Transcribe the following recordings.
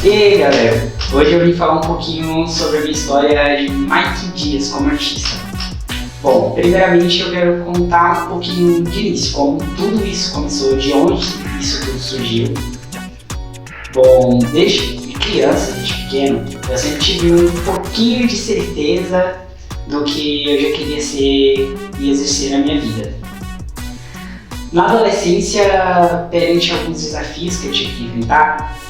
E aí galera, hoje eu vim falar um pouquinho sobre a minha história de Mike Dias como artista. Bom, primeiramente eu quero contar um pouquinho de início, como tudo isso começou, de onde isso tudo surgiu. Bom, desde criança, desde pequeno, eu sempre tive um pouquinho de certeza do que eu já queria ser e exercer na minha vida. Na adolescência, perante alguns desafios que eu tive que enfrentar,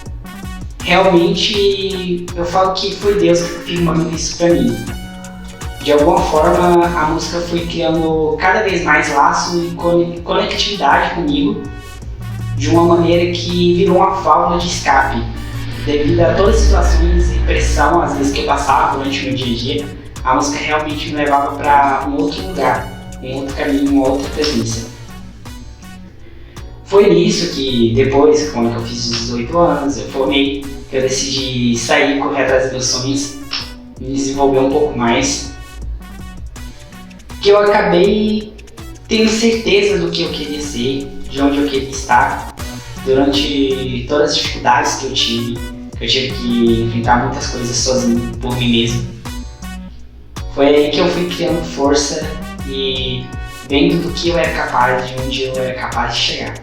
realmente eu falo que foi Deus que firmando isso pra mim. De alguma forma, a música foi criando cada vez mais laço e conectividade comigo, de uma maneira que virou uma válvula de escape. Devido a todas as situações e pressão, às vezes, que eu passava durante o meu dia a dia, a música realmente me levava para um outro lugar, um outro caminho, uma outra presença. Foi nisso que depois, quando eu fiz 18 anos, eu formei, eu decidi sair, correr atrás dos meus sonhos, me desenvolver um pouco mais, que eu acabei tendo certeza do que eu queria ser, de onde eu queria estar, durante todas as dificuldades que eu tive que enfrentar muitas coisas sozinho, por mim mesmo. Foi aí que eu fui criando força e vendo do que eu era capaz, de onde eu era capaz de chegar.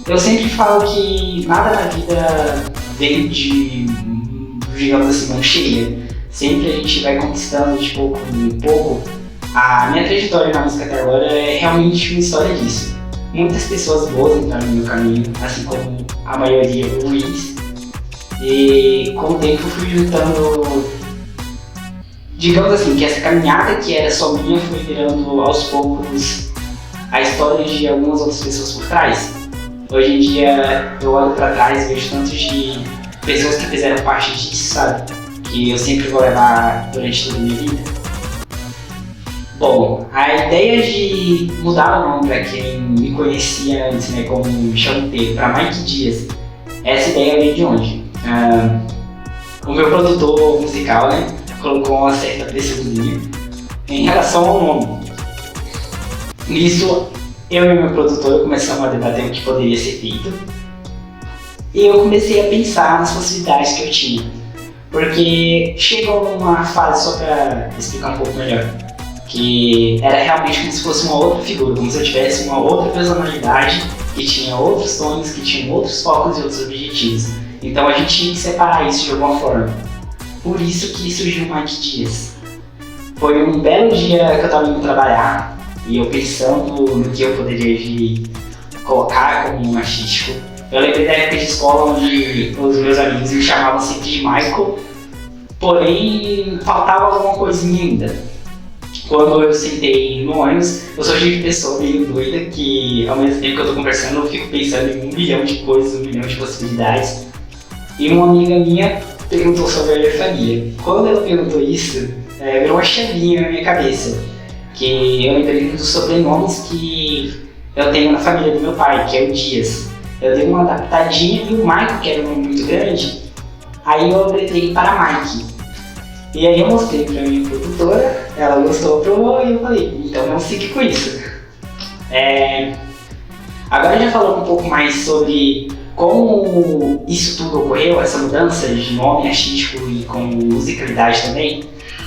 Eu sempre falo que nada na vida vem de, digamos assim, mão cheia. Sempre a gente vai conquistando de pouco em pouco. A minha trajetória na música até agora é realmente uma história disso. Muitas pessoas boas entraram no meu caminho, assim como a maioria ruins. E com o tempo eu fui juntando, digamos assim, que essa caminhada que era só minha foi virando aos poucos a história de algumas outras pessoas por trás. Hoje em dia eu olho pra trás e vejo tantos de pessoas que fizeram parte disso, sabe? Que eu sempre vou levar durante toda a minha vida. Bom, a ideia de mudar o nome pra quem me conhecia antes, né, como me chamo Pedro, pra Mike Dias, essa ideia veio de onde? O meu produtor musical, né, colocou uma certa pressãozinha em relação ao nome. Nisso, eu e meu produtor começamos a debater o que poderia ser feito e eu comecei a pensar nas possibilidades que eu tinha, porque chegou uma fase, só para explicar um pouco melhor, que era realmente como se fosse uma outra figura, como se eu tivesse uma outra personalidade que tinha outros tons, que tinha outros focos e outros objetivos. Então a gente tinha que separar isso de alguma forma. Por isso que surgiu o Mike Dias. Foi um belo dia que eu estava indo trabalhar e eu pensando no que eu poderia colocar como um artístico. Eu lembrei da época de escola onde os meus amigos me chamavam sempre de Michael, porém faltava alguma coisinha ainda. Quando eu sentei no ônibus, eu sou tipo de pessoa meio doida que ao mesmo tempo que eu tô conversando eu fico pensando em 1 milhão de coisas, 1 milhão de possibilidades. E uma amiga minha perguntou sobre a orfania. Quando ela perguntou isso, virou uma chavinha na minha cabeça. Que eu lembrei dos sobrenomes que eu tenho na família do meu pai, que é o Dias. Eu dei uma adaptadinha e o Michael, que era um nome muito grande, aí eu abretei para Mike. E aí eu mostrei pra minha produtora, ela gostou, aprovou e eu falei, então vamos seguir com isso. Agora já falando um pouco mais sobre como isso tudo ocorreu, essa mudança de nome artístico e com musicalidade também,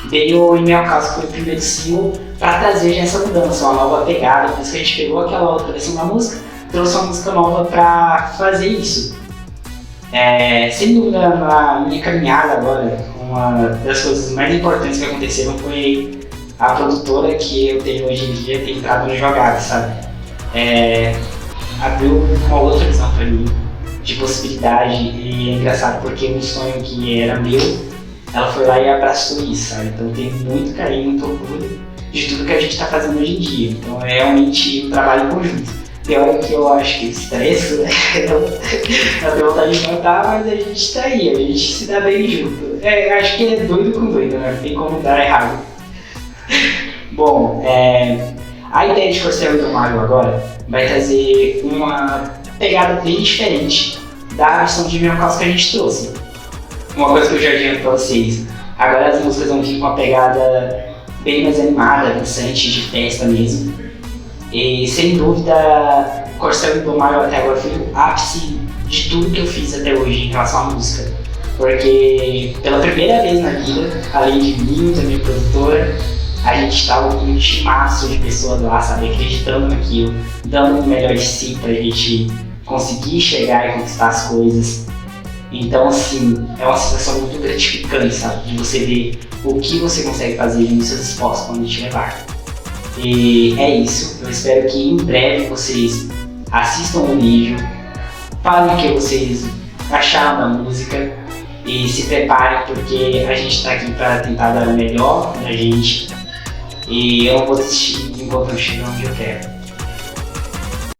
veio em meu caso que foi o primeiro single para trazer essa mudança, uma nova pegada. Por isso que a gente pegou aquela outra versão da música, trouxe uma música nova para fazer isso. Sem dúvida, na minha caminhada agora, uma das coisas mais importantes que aconteceram foi a produtora que eu tenho hoje em dia ter entrado na jogada, sabe? Abriu uma outra visão para mim de possibilidade e é engraçado porque um sonho que era meu, ela foi lá e abraçou isso, sabe? Então tenho muito carinho, muito orgulho de tudo que a gente está fazendo hoje em dia. Então é realmente um trabalho conjunto. Tem hora que eu acho que estresso, né? Eu tenho vontade de matar, mas a gente tá aí, a gente se dá bem junto. Acho que é doido com doido, né? Não tem como dar errado. Bom, a ideia de Corcel Indomável agora vai trazer uma pegada bem diferente da versão de Meu Caos que a gente trouxe. Uma coisa que eu já adianto pra vocês, agora as músicas vão vir com uma pegada bem mais animada, dançante, de festa mesmo. E sem dúvida, Corcel Indomável até agora foi o ápice de tudo que eu fiz até hoje em relação à música. porque pela primeira vez na vida, além de mim, da minha produtora, a gente estava com um timaço de pessoas lá, sabe, acreditando naquilo, dando o melhor de si pra gente conseguir chegar e conquistar as coisas. Então, assim, é uma sensação muito gratificante, sabe, de você ver o que você consegue fazer e os seus esforços quando te levar. E é isso, eu espero que em breve vocês assistam o vídeo, falem o que vocês acharam da música e se preparem, porque a gente está aqui para tentar dar o melhor da gente e eu não vou desistir enquanto eu chegar onde eu quero.